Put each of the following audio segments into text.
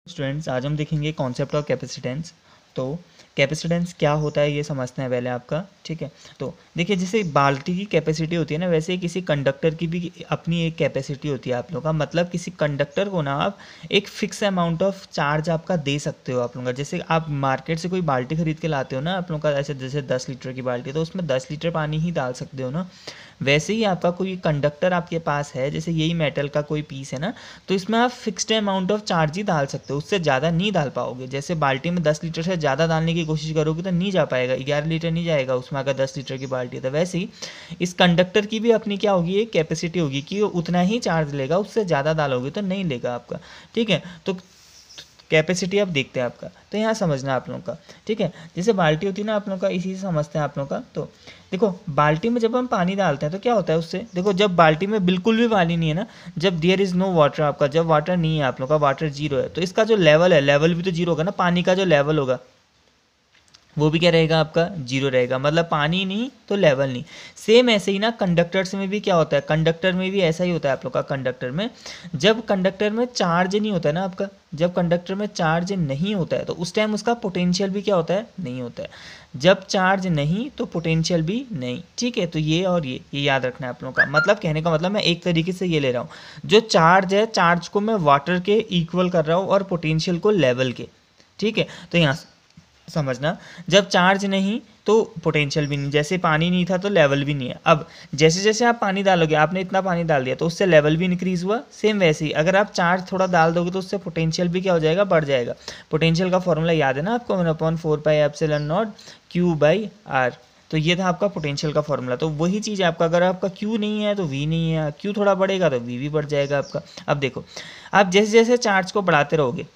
Students, आज हम देखेंगे कॉन्सेप्ट ऑफ कैपेसिटेंस। तो कैपेसिटेंस क्या होता है ये समझते हैं पहले आपका। ठीक है, तो देखिए जैसे बाल्टी की कैपेसिटी होती है ना, वैसे ही किसी कंडक्टर की भी अपनी एक कैपेसिटी होती है आप लोगों का। मतलब किसी कंडक्टर को ना आप एक फिक्स अमाउंट ऑफ चार्ज आपका दे सकते हो आप लोगों का। जैसे आप मार्केट से कोई बाल्टी खरीद के लाते हो ना आप लोगों का, ऐसे जैसे 10 लीटर की बाल्टी, तो उसमें 10 लीटर पानी ही डाल सकते हो ना। वैसे ही आपका कोई कंडक्टर आपके पास है, जैसे यही मेटल का कोई पीस है ना, तो इसमें आप फिक्स्ड अमाउंट ऑफ चार्ज ही डाल सकते हो, उससे ज़्यादा नहीं डाल पाओगे। जैसे बाल्टी में 10 लीटर से ज़्यादा डालने की कोशिश करोगे तो नहीं जा पाएगा, 11 लीटर नहीं जाएगा उसमें, अगर 10 लीटर की बाल्टी है तो। वैसे ही इस कंडक्टर की भी अपनी क्या होगी, एक कैपेसिटी होगी कि वो उतना ही चार्ज लेगा, उससे ज़्यादा डालोगे तो नहीं लेगा आपका। ठीक है, तो कैपेसिटी आप देखते हैं आपका, तो यहाँ समझना आप लोगों का। ठीक है, जैसे बाल्टी होती है ना आप लोगों का, इसी से समझते हैं आप लोगों का। तो देखो बाल्टी में जब हम पानी डालते हैं तो क्या होता है उससे, देखो जब बाल्टी में बिल्कुल भी पानी नहीं है ना, जब देयर इज़ नो वाटर आपका, जब वाटर नहीं है आप लोगों का, वाटर जीरो है, तो इसका जो लेवल है, लेवल भी तो जीरो होगा ना, पानी का जो लेवल होगा वो भी क्या रहेगा आपका, जीरो रहेगा। मतलब पानी नहीं तो लेवल नहीं। सेम ऐसे ही ना कंडक्टर्स में भी क्या होता है, कंडक्टर में भी ऐसा ही होता है आप लोग का। कंडक्टर में जब कंडक्टर में चार्ज नहीं होता है ना आपका, जब कंडक्टर में चार्ज नहीं होता है तो उस टाइम उसका पोटेंशियल भी क्या होता है, नहीं होता है। जब चार्ज नहीं तो पोटेंशियल भी नहीं। ठीक है, तो ये और ये याद रखना है आप लोगों का। मतलब कहने का मतलब मैं एक तरीके से ये ले रहा हूँ, जो चार्ज है, चार्ज को मैं वाटर के इक्वल कर रहा हूँ और पोटेंशियल को लेवल के। ठीक है, तो यहाँ समझना, जब चार्ज नहीं तो पोटेंशियल भी नहीं, जैसे पानी नहीं था तो लेवल भी नहीं है। अब जैसे जैसे आप पानी डालोगे, आपने इतना पानी डाल दिया तो उससे लेवल भी इंक्रीज हुआ। सेम वैसे ही अगर आप चार्ज थोड़ा डाल दोगे तो उससे पोटेंशियल भी क्या हो जाएगा, बढ़ जाएगा। पोटेंशियल का फॉर्मूला याद है ना आपको, 1/4πε0 Q/r। तो ये था आपका पोटेंशियल का फॉर्मूला। तो वही चीज़ है आपका, अगर आपका Q नहीं है तो V नहीं है, Q थोड़ा बढ़ेगा तो V भी बढ़ जाएगा आपका। अब देखो, आप जैसे जैसे चार्ज को बढ़ाते रहोगे,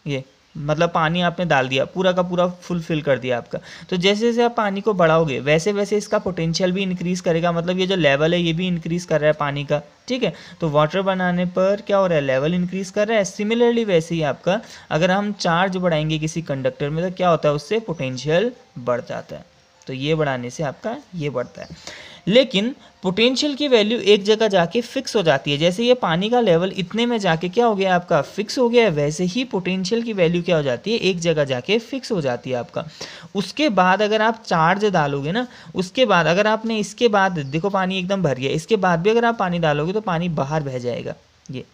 ये मतलब पानी आपने डाल दिया, पूरा का पूरा फुलफिल कर दिया आपका, तो जैसे जैसे आप पानी को बढ़ाओगे वैसे वैसे इसका पोटेंशियल भी इंक्रीज करेगा। मतलब ये जो लेवल है ये भी इंक्रीज कर रहा है पानी का। ठीक है, तो वाटर बनाने पर क्या हो रहा है, लेवल इंक्रीज कर रहा है। सिमिलरली वैसे ही आपका, अगर हम चार्ज बढ़ाएंगे किसी कंडक्टर में तो क्या होता है, उससे पोटेंशियल बढ़ जाता है। तो ये बढ़ाने से आपका ये बढ़ता है। लेकिन पोटेंशियल की वैल्यू एक जगह जाके फिक्स हो जाती है। जैसे ये पानी का लेवल इतने में जाके क्या हो गया आपका, फिक्स हो गया है, वैसे ही पोटेंशियल की वैल्यू क्या हो जाती है, एक जगह जाके फिक्स हो जाती है आपका। उसके बाद अगर आप चार्ज डालोगे ना, उसके बाद अगर आपने, इसके बाद देखो पानी एकदम भर गया, इसके बाद भी अगर आप पानी डालोगे तो पानी बाहर बह जाएगा। ये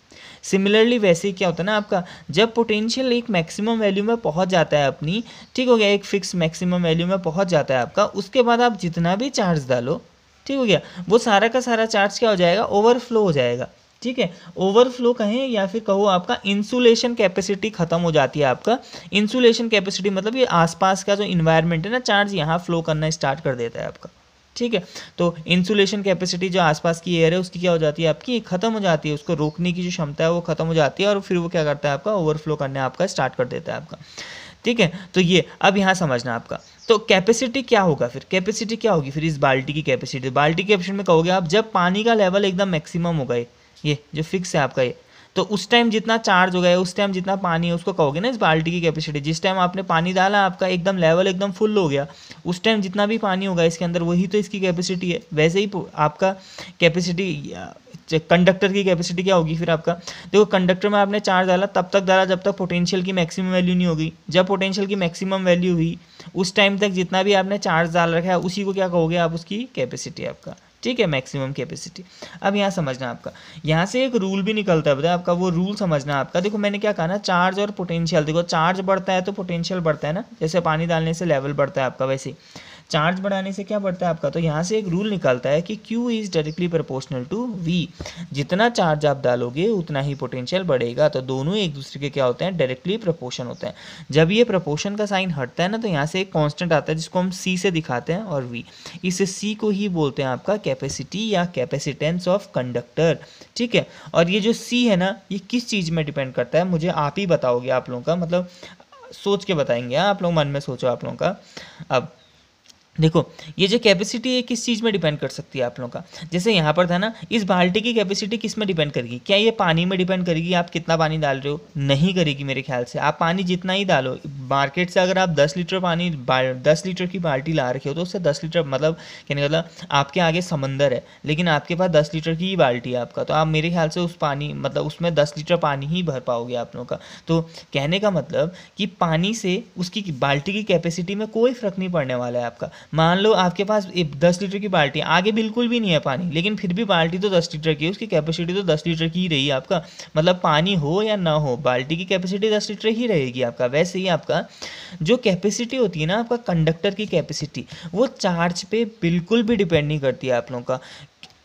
सिमिलरली वैसे ही क्या होता है ना आपका, जब पोटेंशियल एक मैक्सिमम वैल्यू में पहुंच जाता है अपनी, ठीक हो गया, एक फिक्स मैक्सिमम वैल्यू में पहुंच जाता है आपका, उसके बाद आप जितना भी चार्ज डालो, ठीक हो गया, वो सारा का सारा चार्ज क्या हो जाएगा, ओवरफ्लो हो जाएगा। ठीक है, ओवरफ्लो कहें या फिर कहो आपका इंसुलेशन कैपेसिटी खत्म हो जाती है आपका। इंसुलेशन कैपेसिटी मतलब ये आसपास का जो इन्वायरमेंट है ना, चार्ज यहाँ फ्लो करना स्टार्ट कर देता है आपका। ठीक है, तो इंसुलेशन कैपेसिटी जो आसपास की एयर है उसकी क्या हो जाती है, आपकी खत्म हो जाती है, उसको रोकने की जो क्षमता है वो खत्म हो जाती है, और फिर वो क्या करता है आपका, ओवरफ्लो करने आपका स्टार्ट कर देता है आपका। ठीक है, तो ये अब यहाँ समझना आपका। तो कैपेसिटी क्या होगा फिर, कैपेसिटी क्या होगी फिर इस बाल्टी की कैपेसिटी। बाल्टी के कैपेसिटी में कहोगे आप, जब पानी का लेवल एकदम मैक्सिमम होगा, ये जो फिक्स है आपका ये, तो उस टाइम जितना चार्ज हो गया, उस टाइम जितना पानी है, उसको कहोगे ना इस बाल्टी की कैपेसिटी। जिस टाइम आपने पानी डाला, आपका एकदम लेवल एकदम फुल हो गया, उस टाइम जितना भी पानी होगा इसके अंदर, वही तो इसकी कैपेसिटी है। वैसे ही आपका कैपेसिटी, कंडक्टर की कैपेसिटी क्या होगी फिर आपका, देखो कंडक्टर में आपने चार्ज डाला, तब तक डाला जब तक पोटेंशियल की मैक्सिमम वैल्यू नहीं होगी। जब पोटेंशियल की मैक्सिमम वैल्यू हुई, उस टाइम तक जितना भी आपने चार्ज डाल रखा है उसी को क्या कहोगे आप, उसकी कैपेसिटी आपका। ठीक है, मैक्सिमम कैपेसिटी। अब यहाँ समझना आपका, यहाँ से एक रूल भी निकलता है, बताया आपका, वो रूल समझना आपका। देखो मैंने क्या कहा ना, चार्ज और पोटेंशियल, देखो चार्ज बढ़ता है तो पोटेंशियल बढ़ता है ना, जैसे पानी डालने से लेवल बढ़ता है आपका, वैसे चार्ज बढ़ाने से क्या बढ़ता है आपका। तो यहाँ से एक रूल निकलता है कि Q is directly proportional to V। जितना चार्ज आप डालोगे उतना ही पोटेंशियल बढ़ेगा। तो दोनों एक दूसरे के क्या होते हैं, डायरेक्टली प्रोपोर्शन होते हैं। जब ये प्रोपोर्शन का साइन हटता है ना, तो यहाँ से एक कांस्टेंट आता है जिसको हम C से दिखाते हैं, और V, इस C को ही बोलते हैं आपका कैपेसिटी या कैपेसिटेंस ऑफ कंडक्टर। ठीक है, और ये जो C है ना, ये किस चीज़ में डिपेंड करता है, मुझे आप ही बताओगे, आप लोगों का मतलब सोच के बताएंगे। आप लोग मन में सोचो आप लोगों का। अब देखो ये जो कैपेसिटी है किस चीज़ में डिपेंड कर सकती है आप लोगों का, जैसे यहाँ पर था ना, इस बाल्टी की कैपेसिटी किस में डिपेंड करेगी, क्या ये पानी में डिपेंड करेगी, आप कितना पानी डाल रहे हो, नहीं करेगी मेरे ख्याल से। आप पानी जितना ही डालो, मार्केट से अगर आप 10 लीटर पानी 10 लीटर की बाल्टी ला रखे हो तो उससे 10 लीटर मतलब कहने का मतलब आपके आगे समंदर है, लेकिन आपके पास 10 लीटर की ही बाल्टी है आपका, तो आप मेरे ख्याल से उस पानी मतलब उसमें 10 लीटर पानी ही भर पाओगे आप लोगों का। तो कहने का मतलब कि पानी से उसकी बाल्टी की कैपेसिटी में कोई फ़र्क नहीं पड़ने वाला है आपका। मान लो आपके पास 10 लीटर की बाल्टी, आगे बिल्कुल भी नहीं है पानी, लेकिन फिर भी बाल्टी तो 10 लीटर की है, उसकी कैपेसिटी तो 10 लीटर की ही रही आपका, मतलब पानी हो या ना हो बाल्टी की कैपेसिटी 10 लीटर ही रहेगी आपका। वैसे ही आपका जो कैपेसिटी होती है ना आपका कंडक्टर की कैपेसिटी, वो चार्ज पे बिल्कुल भी डिपेंड नहीं करती है आप लोगों का।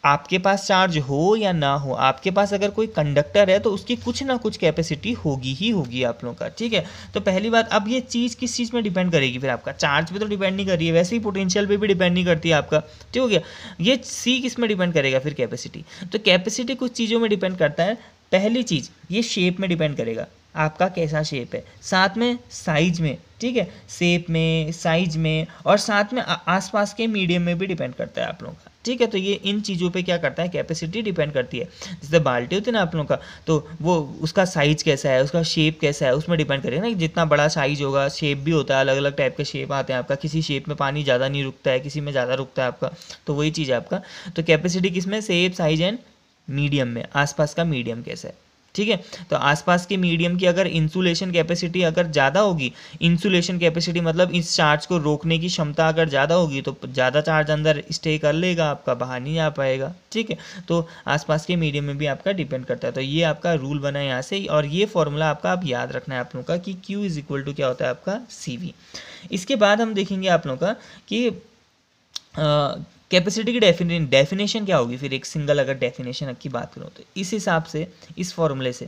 आपके पास चार्ज हो या ना हो, आपके पास अगर कोई कंडक्टर है तो उसकी कुछ ना कुछ कैपेसिटी होगी ही होगी आप लोगों का, ठीक है। तो पहली बात, अब ये चीज़ किस चीज़ में डिपेंड करेगी, फिर आपका चार्ज पे तो डिपेंड नहीं कर रही है, वैसे ही पोटेंशियल पे भी डिपेंड नहीं करती है आपका, ठीक हो गया। ये सी किस में डिपेंड करेगा फिर, कैपेसिटी। तो कैपेसिटी कुछ चीज़ों में डिपेंड करता है। पहली चीज़ ये शेप में डिपेंड करेगा, आपका कैसा शेप है, साथ में साइज में, ठीक है, शेप में, साइज में, और साथ में आसपास के मीडियम में भी डिपेंड करता है आप लोगों का, ठीक है। तो ये इन चीज़ों पे क्या करता है, कैपेसिटी डिपेंड करती है। जैसे बाल्टी होती है ना आप लोगों का, तो वो उसका साइज कैसा है, उसका शेप कैसा है, उसमें डिपेंड करेगा ना, जितना बड़ा साइज होगा, शेप भी होता है, अलग अलग टाइप के शेप आते हैं आपका, किसी शेप में पानी ज़्यादा नहीं रुकता है, किसी में ज़्यादा रुकता है आपका, तो वही चीज़ है आपका। तो कैपेसिटी किस में, शेप, साइज एंड मीडियम में, आसपास का मीडियम कैसा है, ठीक है। तो आसपास के मीडियम की अगर इंसुलेशन कैपेसिटी अगर ज़्यादा होगी, इंसुलेशन कैपेसिटी मतलब इस चार्ज को रोकने की क्षमता अगर ज़्यादा होगी, तो ज़्यादा चार्ज अंदर स्टे कर लेगा आपका, बाहर नहीं आ पाएगा, ठीक है। तो आसपास के मीडियम में भी आपका डिपेंड करता है। तो ये आपका रूल बना है यहाँ से, और ये फॉर्मूला आपका आप याद रखना है आप लोगों का कि Q इज इक्वल टू क्या होता है आपका CV। इसके बाद हम देखेंगे आप लोगों का कि कैपेसिटी की डेफिनेशन क्या होगी, फिर एक सिंगल अगर डेफिनेशन की बात करूँ तो इस हिसाब से, इस फॉर्मूले से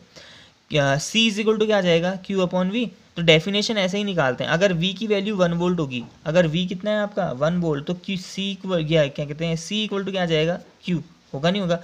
सी इज इक्वल टू क्या आ जाएगा, Q अपॉन V। तो डेफिनेशन ऐसे ही निकालते हैं, अगर V की वैल्यू 1 वोल्ट होगी, अगर V कितना है आपका 1 वोल्ट, तो Q C इक्वल क्या कहते हैं, C इक्वल टू क्या आ जाएगा, Q होगा नहीं होगा।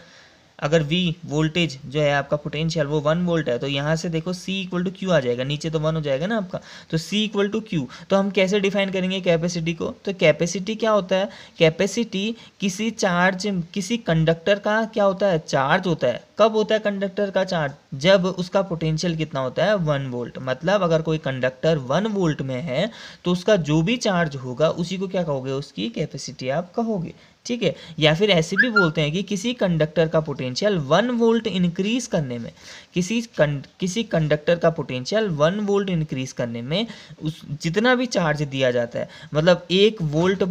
अगर V वोल्टेज जो है आपका पोटेंशियल वो 1 वोल्ट है, तो यहाँ से देखो C इक्वल टू क्यू आ जाएगा, नीचे तो 1 हो जाएगा ना आपका, तो C इक्वल टू क्यू। तो हम कैसे डिफाइन करेंगे कैपेसिटी को, तो कैपेसिटी क्या होता है, कैपेसिटी किसी चार्ज, किसी कंडक्टर का क्या होता है, चार्ज होता है। कब होता है कंडक्टर का चार्ज, जब उसका पोटेंशियल कितना होता है 1 वोल्ट। मतलब अगर कोई कंडक्टर 1 वोल्ट में है तो उसका जो भी चार्ज होगा उसी को क्या कहोगे, उसकी कैपेसिटी आप कहोगे, ठीक है। या फिर ऐसे भी बोलते हैं कि किसी कंडक्टर का पोटेंशियल 1 वोल्ट इंक्रीज करने में, किसी कंडक्टर का पोटेंशियल 1 वोल्ट इंक्रीज करने में उस जितना भी चार्ज दिया जाता है, मतलब 1 वोल्ट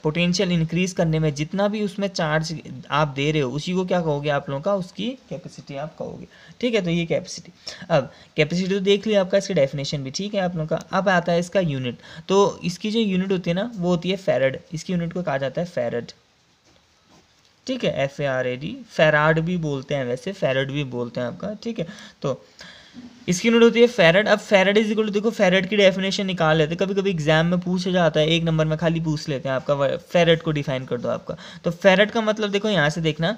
पोटेंशियल इंक्रीज करने में जितना भी उसमें चार्ज आप दे रहे हो उसी को क्या कहोगे आप लोगों का, उसकी कैपेसिटी आप कहोगे, ठीक है। तो ये कैपेसिटी, अब कैपेसिटी तो देख लिया आपका, इसकी डेफिनेशन भी ठीक है आप लोगों का। अब आता है इसका यूनिट, तो इसकी जो यूनिट होती है ना वो होती है फैरड, इसकी यूनिट को कहा जाता है फैरड, ठीक है, FARAD, फैराड भी बोलते हैं, वैसे फैरड भी बोलते हैं आपका, ठीक है। तो इसकी यूनिट होती है फैरड। अब फैरड इज इक्वल टू, देखो फैरड की डेफिनेशन निकाल लेते हैं, कभी कभी एग्जाम में पूछा जाता है, 1 नंबर में खाली पूछ लेते हैं आपका फैरड को डिफाइन कर दो आपका। तो फैरड का मतलब देखो यहाँ से देखना,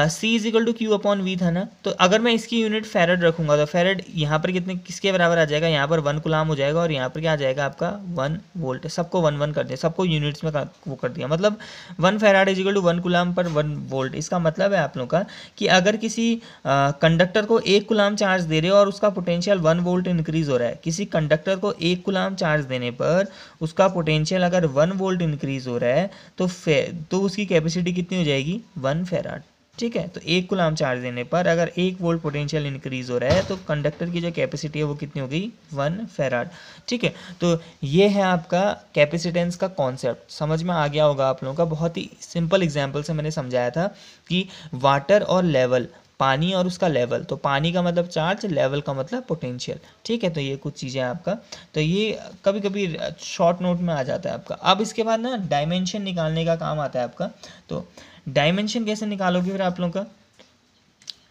C is equal to Q upon V था ना, तो अगर मैं इसकी यूनिट फैरड रखूंगा तो फैरड यहाँ पर कितने किसके बराबर आ जाएगा, यहाँ पर 1 गुलाम हो जाएगा, और यहाँ पर क्या आ जाएगा आपका 1 वोल्ट। सबको 1 1 कर दिया, सबको यूनिट्स में वो कर दिया, मतलब 1 फैराड इज इक्वल टू 1 गुलाम पर 1 वोल्ट। इसका मतलब है आप लोग का कि अगर किसी कंडक्टर को 1 गुलाम चार्ज दे रहे हो और उसका पोटेंशियल 1 वोल्ट इंक्रीज हो रहा है, किसी कंडक्टर को 1 गुलाम चार्ज देने पर उसका पोटेंशियल अगर 1 वोल्ट इंक्रीज हो रहा है तो उसकी कैपेसिटी कितनी हो जाएगी, 1 फैराड, ठीक है। तो 1 गुलाम चार्ज देने पर अगर 1 वोल्ट पोटेंशियल इंक्रीज हो रहा है तो कंडक्टर की जो कैपेसिटी है वो कितनी हो गई, 1 फैराड, ठीक है। तो ये है आपका कैपेसिटेंस का कॉन्सेप्ट, समझ में आ गया होगा आप लोगों का। बहुत ही सिंपल एग्जांपल से मैंने समझाया था कि वाटर और लेवल, पानी और उसका लेवल, तो पानी का मतलब चार्ज, लेवल का मतलब पोटेंशियल, ठीक है। तो ये कुछ चीज़ें आपका, तो ये कभी कभी शॉर्ट नोट में आ जाता है आपका। अब इसके बाद ना डायमेंशन निकालने का काम आता है आपका। तो डायमेंशन कैसे निकालोगे फिर आप लोगों का,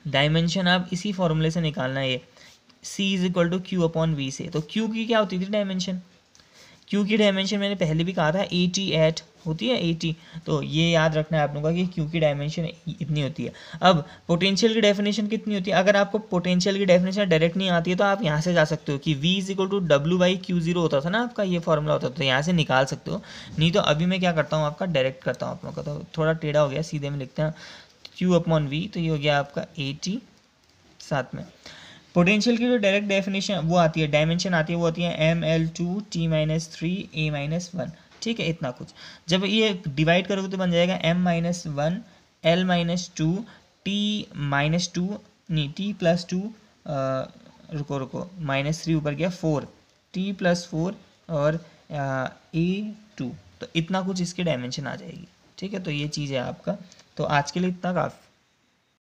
डायमेंशन आप इसी फॉर्मूले से निकालना है, ये C is equal to Q upon V से। तो क्यू की क्या होती थी डायमेंशन, क्यू की डायमेंशन मैंने पहले भी कहा था 88 होती है 80, तो ये याद रखना है आप लोगों का कि क्यू की डायमेंशन इतनी होती है। अब पोटेंशियल की डेफिनेशन कितनी होती है? अगर आपको पोटेंशियल की डेफिनेशन डायरेक्ट नहीं आती है तो आप यहाँ से जा सकते हो कि V is equal to W/Q0 होता था ना आपका, ये फॉर्मूला होता था, तो यहाँ से निकाल सकते हो। नहीं तो अभी मैं क्या करता हूँ, आपका डायरेक्ट करता हूँ आप लोगों का, तो थोड़ा टेढ़ा हो गया, सीधे में लिखते हैं Q/V, तो ये हो गया आपका 80। साथ में पोटेंशियल की जो डायरेक्ट डेफिनेशन वो आती है, डायमेंशन आती है, वो होती है ML2T-3 A-1, ठीक है, इतना कुछ। जब ये डिवाइड करोगे तो बन जाएगा M-1 L-2 T-2 नहीं T+2, रुको -3 ऊपर गया 4, T+4 और A2, तो इतना कुछ इसकी डायमेंशन आ जाएगी, ठीक है। तो ये चीज़ है आपका, तो आज के लिए इतना काफ़ी